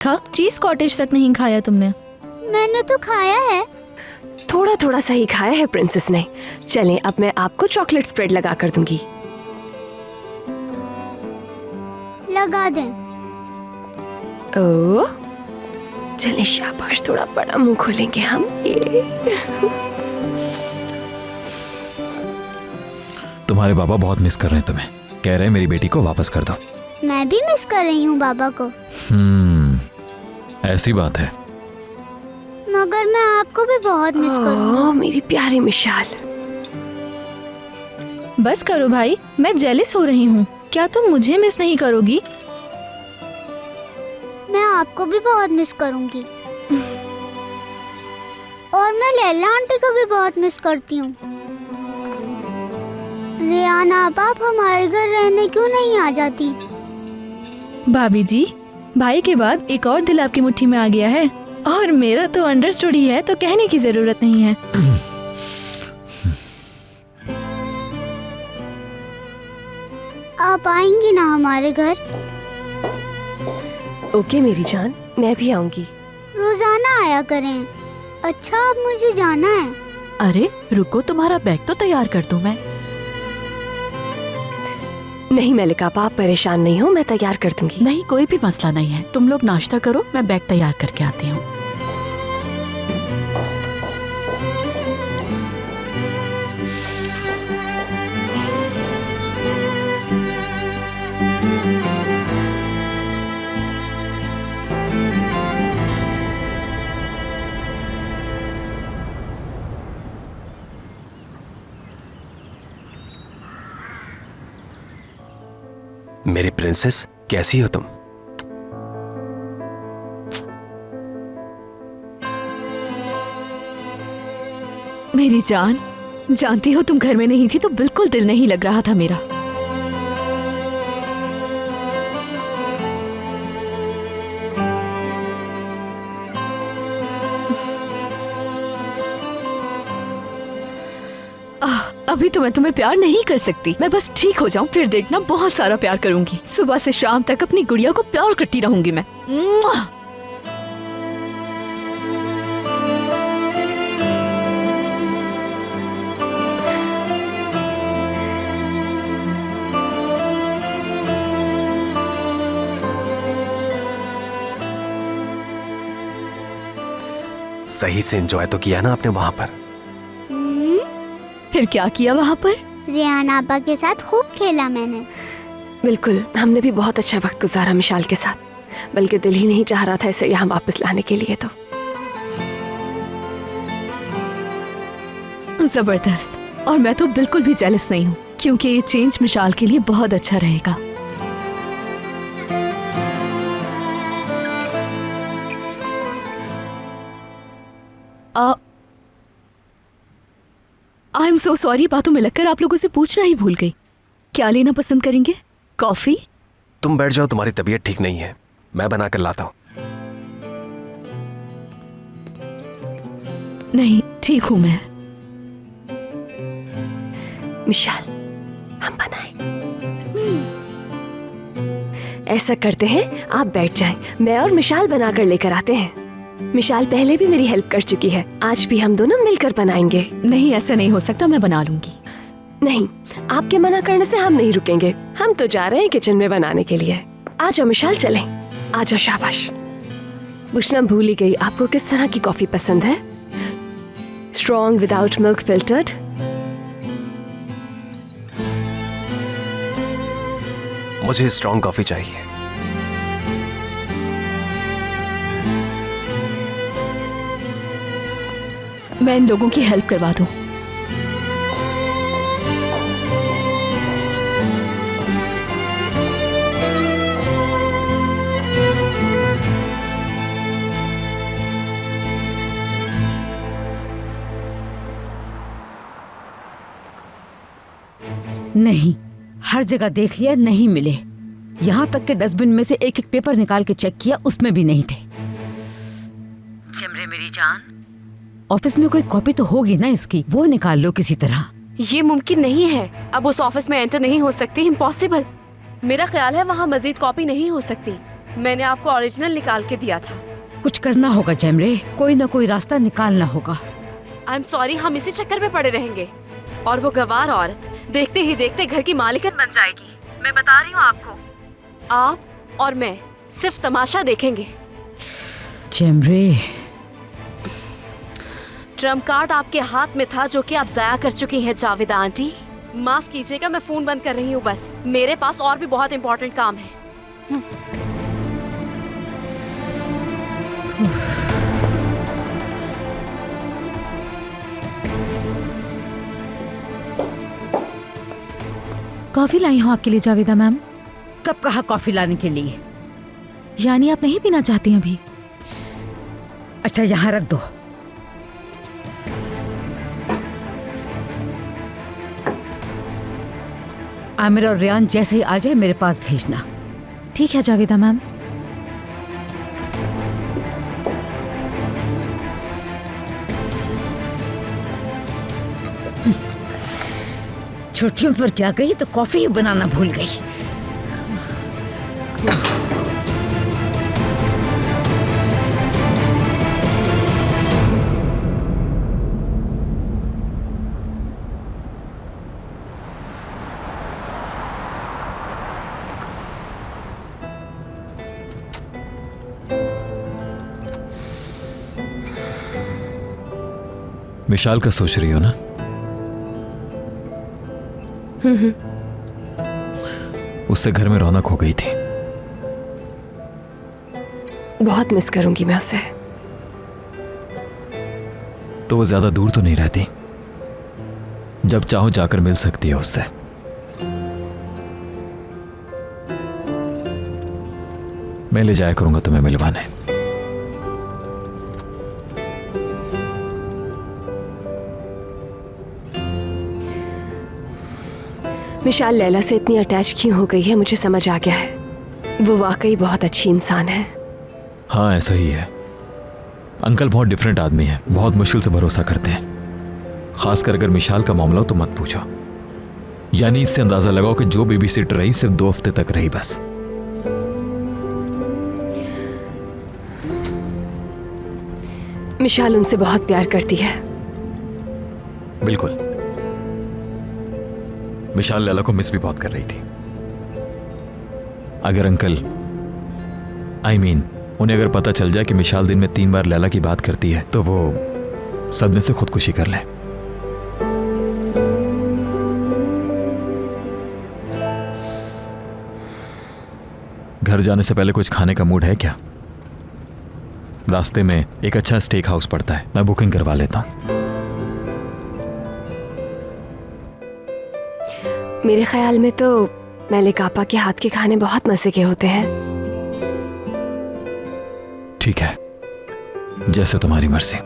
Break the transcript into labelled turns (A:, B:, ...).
A: खा, चीज कॉटेज तक नहीं खाया तुमने।
B: मैंने तो खाया है।
C: थोड़ा थोड़ा सा ही खाया है प्रिंसेस ने। चलें, अब मैं आपको चॉकलेट स्प्रेड लगा कर दूंगी।
B: लगा दें।
C: ओ, चले शाबाश, थोड़ा बड़ा मुंह खोलेंगे हम। ये
D: तुम्हारे बाबा बहुत मिस कर रहे हैं तुम्हें, कह रहे हैं मेरी बेटी को वापस कर दो।
B: मैं भी मिस कर रही हूँ बाबा को।
D: ऐसी बात है।
B: मगर मैं आपको भी बहुत मिस करूँगा।
C: ओ, मेरी प्यारी मिशाल।
A: बस करो भाई, मैं जेलिस हो रही हूँ। क्या तुम मुझे मिस नहीं करोगी?
B: मैं आपको भी बहुत मिस करूँगी। और मैं लैला आंटी को भी बहुत मिस करती हूँ। रेहान आप हमारे घर रहने क्यों नहीं आ जाती?
A: भाभी जी, भाई के बाद एक और दिल आपकी मुट्ठी में आ गया है, और मेरा तो अंडरस्टूड ही है, तो कहने की जरूरत नहीं है।
B: आप आएंगी ना हमारे घर?
C: ओके मेरी जान, मैं भी आऊंगी।
B: रोजाना आया करें। अच्छा, अब मुझे जाना है।
E: अरे रुको, तुम्हारा बैग तो तैयार कर दूं मैं।
C: नहीं मलिका, आप परेशान नहीं हो, मैं तैयार कर दूंगी।
E: नहीं, कोई भी मसला नहीं है। तुम लोग नाश्ता करो, मैं बैग तैयार करके आती हूँ।
F: मेरी प्रिंसेस, कैसी हो तुम?
E: मेरी जान, जानती हो तुम घर में नहीं थी तो बिल्कुल दिल नहीं लग रहा था मेरा। अभी तो मैं तुम्हें प्यार नहीं कर सकती। मैं बस ठीक हो जाऊं, फिर देखना बहुत सारा प्यार करूंगी। सुबह से शाम तक अपनी गुड़िया को प्यार करती रहूंगी मैं। मुआ!
F: सही से एंजॉय तो किया ना आपने वहां पर?
E: फिर क्या किया वहाँ पर?
B: रेहान आपा के साथ खूब खेला मैंने।
C: बिल्कुल, हमने भी बहुत अच्छा वक्त गुजारा मिशाल के साथ, बल्कि दिल ही नहीं चाह रहा था इसे यहाँ वापस लाने के लिए। तो
E: जबरदस्त। और मैं तो बिल्कुल भी जेलस नहीं हूँ, क्योंकि ये चेंज मिशाल के लिए बहुत अच्छा रहेगा। आई एम सो सॉरी, बातों में लगकर आप लोगों से पूछना ही भूल गई। क्या लेना पसंद करेंगे? कॉफी?
F: तुम बैठ जाओ, तुम्हारी तबीयत ठीक नहीं है, मैं बना कर लाता हूँ।
E: नहीं, ठीक हूँ मैं।
C: मिशाल, हम बनाए। ऐसा करते हैं, आप बैठ जाएं, मैं और मिशाल बनाकर लेकर आते हैं। मिशाल पहले भी मेरी हेल्प कर चुकी है, आज भी हम दोनों मिलकर बनाएंगे।
E: नहीं, ऐसा नहीं हो सकता, मैं बना लूंगी।
C: नहीं, आपके मना करने से हम नहीं रुकेंगे। हम तो जा रहे हैं किचन में बनाने के लिए। आजा मिशाल, चलें। आजा, शाबाश। पूछना भूल ही गई, आपको किस तरह की कॉफी पसंद है? Strong, without milk, filtered?
F: मुझे स्ट्रॉन्ग कॉफी चाहिए।
E: मैं इन लोगों की हेल्प करवा दूं।
G: नहीं, हर जगह देख लिया, नहीं मिले। यहाँ तक के डस्टबिन में से एक एक पेपर निकाल के चेक किया, उसमें भी नहीं थे। चमरे मेरी जान, ऑफिस में कोई कॉपी तो होगी ना इसकी, वो निकाल लो किसी तरह।
H: ये मुमकिन नहीं है, अब उस ऑफिस में एंटर नहीं हो सकती, इम्पॉसिबल। मेरा ख्याल है वहाँ मजीद कॉपी नहीं हो सकती। मैंने आपको ओरिजिनल निकाल के दिया था।
G: कुछ करना होगा जैमरे, कोई ना कोई रास्ता निकालना होगा।
H: आई एम सॉरी, हम इसी चक्कर में पड़े रहेंगे और वो गवार औरत देखते ही देखते घर की मालिकन बन जाएगी। मैं बता रही हूँ आपको, आप और मैं सिर्फ तमाशा देखेंगे।
G: जैमरे,
H: ट्रम्प कार्ड आपके हाथ में था जो कि आप जाया कर चुकी हैं जावेदा आंटी। माफ कीजिएगा, मैं फोन बंद कर रही हूँ, बस मेरे पास और भी बहुत इंपॉर्टेंट काम है।
I: कॉफी लाई हूँ आपके लिए जावेदा मैम।
G: कब कहा कॉफी लाने के लिए?
I: यानी आप नहीं पीना चाहती अभी?
G: अच्छा यहाँ रख दो। आमिर और रियान जैसे ही आ जाए मेरे पास भेजना।
I: ठीक है जावेदा मैम।
G: छुट्टियों पर क्या गई तो कॉफी ही बनाना भूल गई।
D: विशाल का सोच रही हो ना? उससे घर में रौनक हो गई थी।
C: बहुत मिस करूंगी मैं उसे।
D: तो वो ज्यादा दूर तो नहीं रहती, जब चाहो जाकर मिल सकती है उससे। मैं ले जाया करूंगा तुम्हें मिलवाने।
C: मिशाल लैला से इतनी अटैच क्यों हो गई है, मुझे समझ आ गया है। वो वाकई बहुत अच्छी इंसान है।
D: हाँ ऐसा ही है। अंकल बहुत डिफरेंट आदमी है, बहुत मुश्किल से भरोसा करते हैं। खासकर अगर मिशाल का मामला हो तो मत पूछो। यानी इससे अंदाजा लगाओ कि जो बेबी सिटर रही सिर्फ 2 हफ्ते तक रही बस।
C: मिशाल उनसे बहुत प्यार करती है।
D: बिल्कुल। मिशाल लैला को मिस भी बहुत कर रही थी। अगर अंकल उन्हें अगर पता चल जाए कि मिशाल दिन में 3 बार लैला की बात करती है तो वो सदमे से खुदकुशी कर ले। घर जाने से पहले कुछ खाने का मूड है क्या? रास्ते में एक अच्छा स्टेक हाउस पड़ता है, मैं बुकिंग करवा लेता हूं।
C: मेरे ख्याल में तो मलिक आपा के हाथ के खाने बहुत मजे के होते हैं।
D: ठीक है, जैसे तुम्हारी मर्जी।